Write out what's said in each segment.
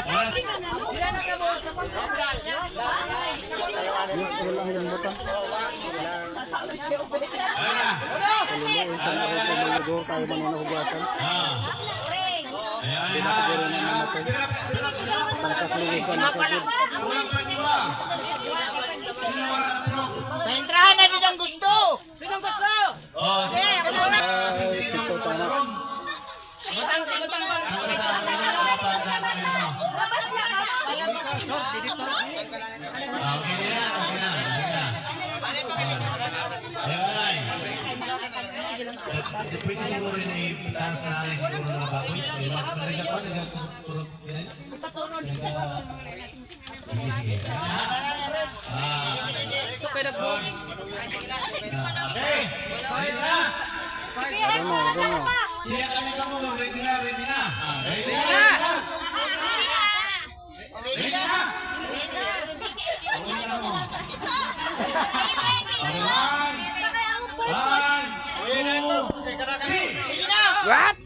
Yes, ulang yung butang. Kaluluoy sa mga kaluludor tayo mananahugasan. Hindi na siguro na namatay. Tangkas lugod sa mga kagod. Paintrahan na din ang gusto! Sinong gusto? Pito tama. Butang ba? Pwede siguro rin ay taas na rin siguro ng mga baboy. Marigat pa, nagturot yan. Sige. Okay, siya kami kamu, ready na. Ready na. What?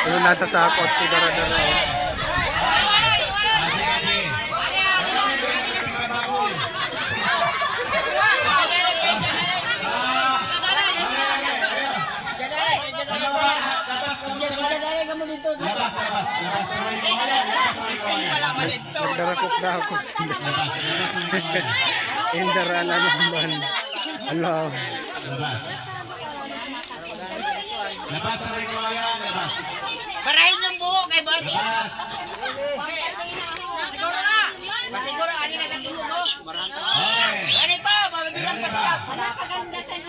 Yung nasa sakot, dara-dara. Nagdarakop sila. Indaraan na naman. Allah. Labas sa may kawayan, labas. Parahin yung buho kay boss. Labas. Siguro na. Pasiguro, ano na gatuho mo? Okay. Ano pa? Mabibilang pa siya.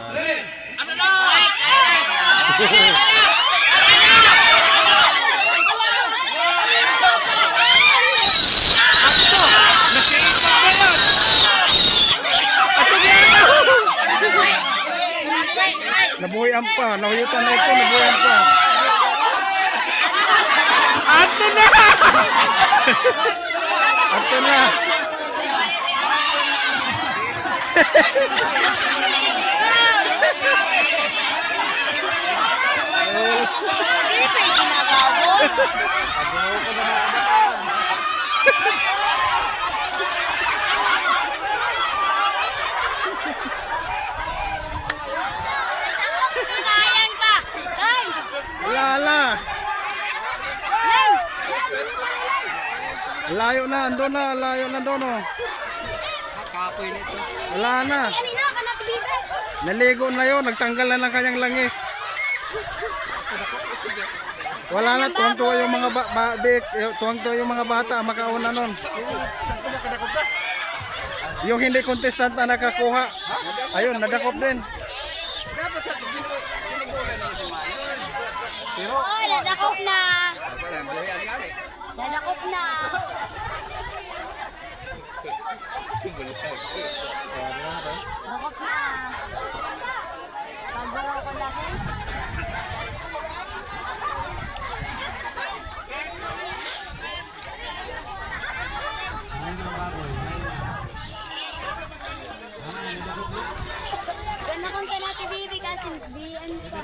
Sige. Ano na? Nabuhay ang pa, nahuyutan na ito, nabuhay ang pa. Ato na! Ato na! Lala. Layo na, andun na, layo na doon. Kapoy nito. Wala na. Naligo na yun, nagtanggal na ng kanyang langis. Wala na, tuwang-tuwa yung mga tuwang-tuwa yung mga bata, makauna nun. Yung hindi contestant na nakakuha, ayun, nadakop din. Dapat sa Oo, nadakop na. Nadakop na. Nadakop na. Pagdaro ko laki. Ganda kong kanati baby kasi diyan pa.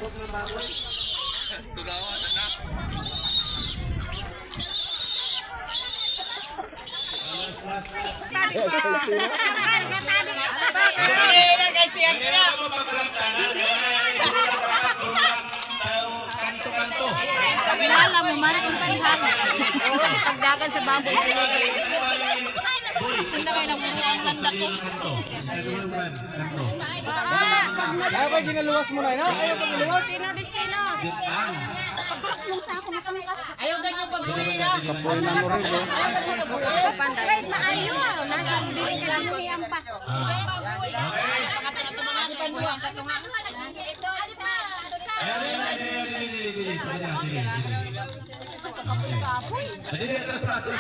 Kanto-kanto. mo man kung sihan. Pagdagan sa bamboo. Sanda kayo ng buruang landak ko. Ayaw ba ginaluwas mo na yun? Ayaw ba ginaluwas? Destino. Ayaw ganyan pag-uwira. Kapoy na mo rin. Panday, maayo. Nasa bibili ka lang siyang pa. Ayan. Hindi, atras pa, boy.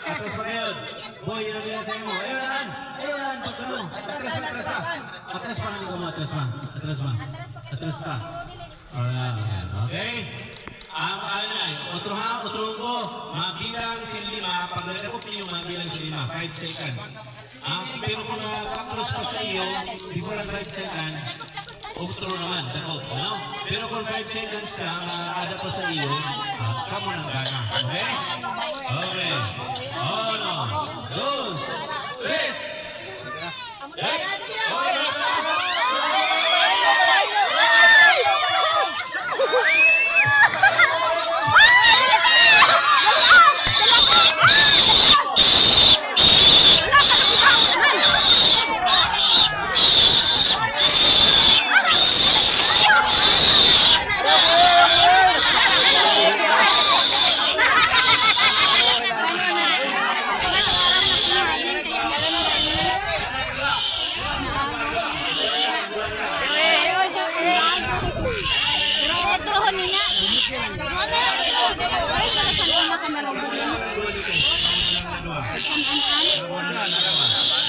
Atras pa ngayon. Boy, yun ang nila sa'yo mo. Ayun, pagkano. Atras pa, hindi ko mo, atras pa. Ayan, okay? Otro ko, mabilang si 5. Pag nalakot niyo, mabilang si 5. 5 seconds. Pero kung nakakros pa sa iyo, before ang 5 seconds, otro naman, dakot, ano? Pero kung 5 seconds ka, makakada pa sa iyo, kamo ng gana. Okay? Okay. 1, 2, 3.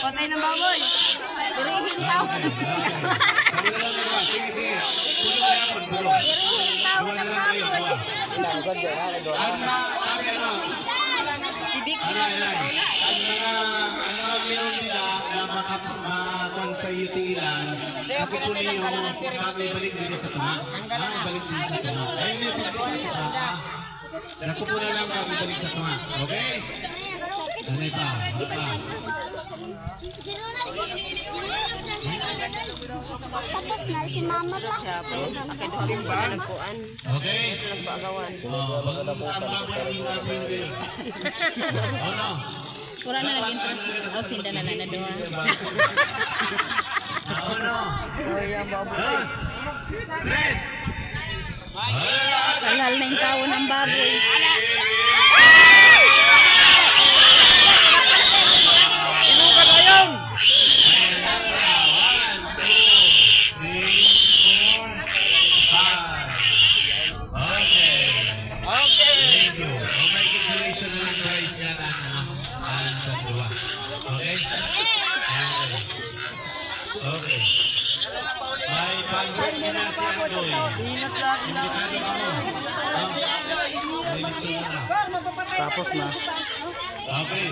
Patay ng baboy. Irihin tao. Si Vic. Sa itilan, ako po niyo balik dito sa tama. Balik dito sa tama. Ayun yung pagkakas sa tama. Ako po na lang balik sa tama. Okay? Ano pa? Tapos na si mama pa. Okay? Wala na lagi yung outfit na na doon. Halal na yung tao ng baboy. Okay. May pag-break na si Andoy. Tapos na. Okay.